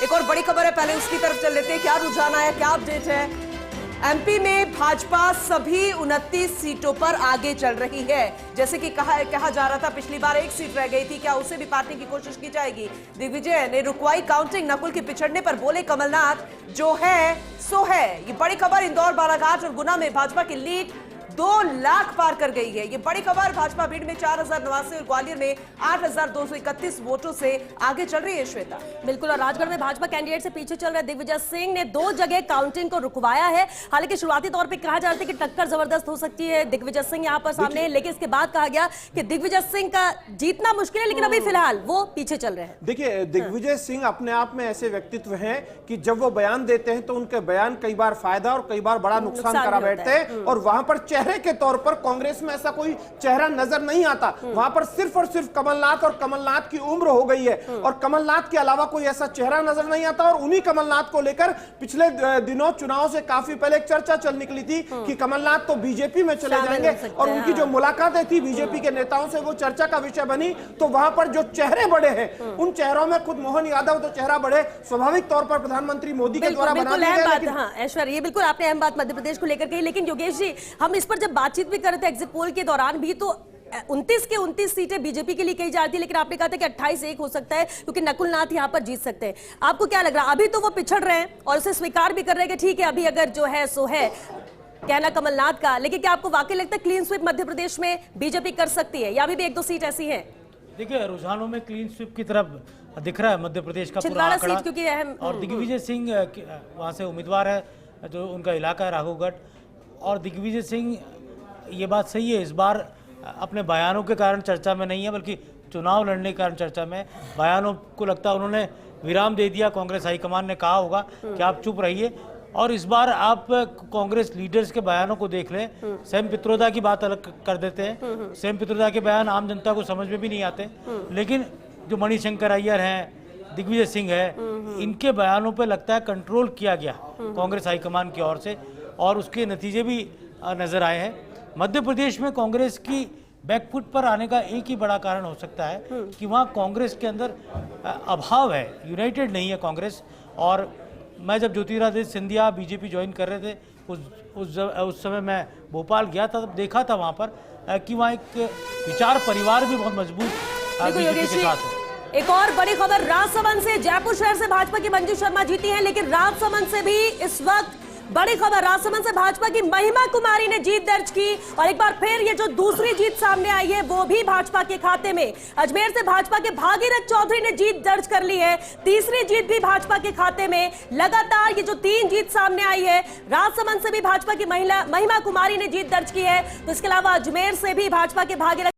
एक और बड़ी खबर है, पहले उसकी तरफ चल लेते हैं। क्या रुझान आया, क्या अपडेट है? एमपी में भाजपा सभी 29 सीटों पर आगे चल रही है। जैसे कि कहा जा रहा था पिछली बार एक सीट रह गई थी, क्या उसे भी पाटने की कोशिश की जाएगी? दिग्विजय ने रुकवाई काउंटिंग, नकुल के पिछड़ने पर बोले कमलनाथ, जो है सो है। ये बड़ी खबर, इंदौर, बालाघाट और गुना में भाजपा की लीड 2 लाख पार कर गई है। ये बड़ी खबर, भाजपा भीड़ में 4089 और ग्वालियर में 8231 वोटों से आगे चल रही है। श्वेता, बिल्कुल, और राजगढ़ में भाजपा कैंडिडेट से पीछे चल रहे दिग्विजय सिंह ने 2 जगह काउंटिंग को रुकवाया है। हालांकि शुरुआती तौर पे कहा जा रहा था कि टक्कर जबरदस्त हो सकती है, दिग्विजय सिंह यहां पर सामने है, लेकिन इसके बाद कहा गया कि दिग्विजय सिंह का जीतना मुश्किल है, लेकिन अभी फिलहाल वो पीछे चल रहे हैं। देखिए, दिग्विजय सिंह अपने आप में ऐसे व्यक्तित्व हैं कि जब वो बयान देते हैं तो उनके बयान कई बार फायदा और कई बार बड़ा नुकसान करा बैठते हैं। और वहां पर चेहरे के तौर पर कांग्रेस में ऐसा कोई चेहरा नजर नहीं आता। वहां पर सिर्फ और सिर्फ कमलनाथ, और कमलनाथ की उम्र हो गई है और कमलनाथ के अलावा कोई ऐसा चेहरा नजर नहीं आता। और उन्हीं कमलनाथ को लेकर पिछले दिनों चुनाव से काफी पहले एक चर्चा चल निकली थी कि कमलनाथ तो बीजेपी में चले जाएंगे, और उनकी जो मुलाकातें थी बीजेपी के नेताओं से वो चर्चा का विषय बनी। तो वहां पर जो चेहरे बड़े हैं, उन चेहरों में खुद मोहन यादव तो चेहरा बड़े स्वाभाविक तौर पर प्रधानमंत्री मोदी के द्वारा बना दिया गया। हाँ ऐश्वर्या, ये बिल्कुल आपने अहम बात मध्य प्रदेश को लेकर कही, लेकिन योगेश जी, हम इस पर जब बातचीत भी कर रहे थे एग्जिट पोल के दौरान भी, तो 29 के 29 सीटें बीजेपी के लिए कही जा रही थी, लेकिन आपने कहा था कि 28-1 हो सकता है क्योंकि नकुलनाथ यहां पर जीत सकते हैं। आपको क्या लग रहा है? अभी तो वो पिछड़ रहे हैं और उसे स्वीकार भी कर रहे हैं कि ठीक है, अभी अगर जो है सो है, कहना कमलनाथ का, लेकिन क्या आपको वाकई लगता है क्लीन स्वीप मध्य प्रदेश में बीजेपी कर सकती है, या अभी भी 1-2 सीट ऐसी है? देखिए, रुझानों में क्लीन स्वीप की तरफ दिख रहा है मध्य प्रदेश का पूरा आंकड़ा, क्योंकि और दिग्विजय सिंह वहां से उम्मीदवार है, जो उनका इलाका है राघवगढ़। और दिग्विजय सिंह, ये बात सही है, इस बार अपने बयानों के कारण चर्चा में नहीं है, बल्कि चुनाव लड़ने के कारण चर्चा में। बयानों को लगता है उन्होंने विराम दे दिया, कांग्रेस हाईकमान ने कहा होगा कि आप चुप रहिए। और इस बार आप कांग्रेस लीडर्स के बयानों को देख लें, सेम पित्रोदा की बात अलग कर देते हैं। सेम पित्रोदा के बयान आम जनता को समझ में भी नहीं आते, लेकिन जो मणिशंकर अय्यर हैं, दिग्विजय सिंह है, इनके बयानों पे लगता है कंट्रोल किया गया कांग्रेस हाईकमान की ओर से, और उसके नतीजे भी नजर आए हैं। मध्य प्रदेश में कांग्रेस की बैकफुट पर आने का एक ही बड़ा कारण हो सकता है कि वहाँ कांग्रेस के अंदर अभाव है, यूनाइटेड नहीं है कांग्रेस। और मैं जब ज्योतिरादित्य सिंधिया बीजेपी ज्वाइन कर रहे थे, उस समय मैं भोपाल गया था, तब देखा था वहाँ पर कि वहाँ एक विचार परिवार भी बहुत मजबूत बीजेपी के साथ है। एक और बड़ी खबर राजसमंद से, जयपुर शहर से भाजपा की मंजू शर्मा जीती हैं, लेकिन राजसमंद से भी इस वक्त बड़ी खबर, राजसमंद से भाजपा की महिमा कुमारी ने जीत दर्ज की, और एक बार फिर ये जो दूसरी जीत सामने आई है वो भी भाजपा के खाते में। अजमेर से भाजपा के भागीरथ चौधरी ने जीत दर्ज कर ली है, तीसरी जीत भी भाजपा के खाते में। लगातार ये जो 3 जीत सामने आई है, राजसमंद से भी भाजपा की महिमा कुमारी ने जीत दर्ज की है, तो इसके अलावा अजमेर से भी भाजपा के भागीरथ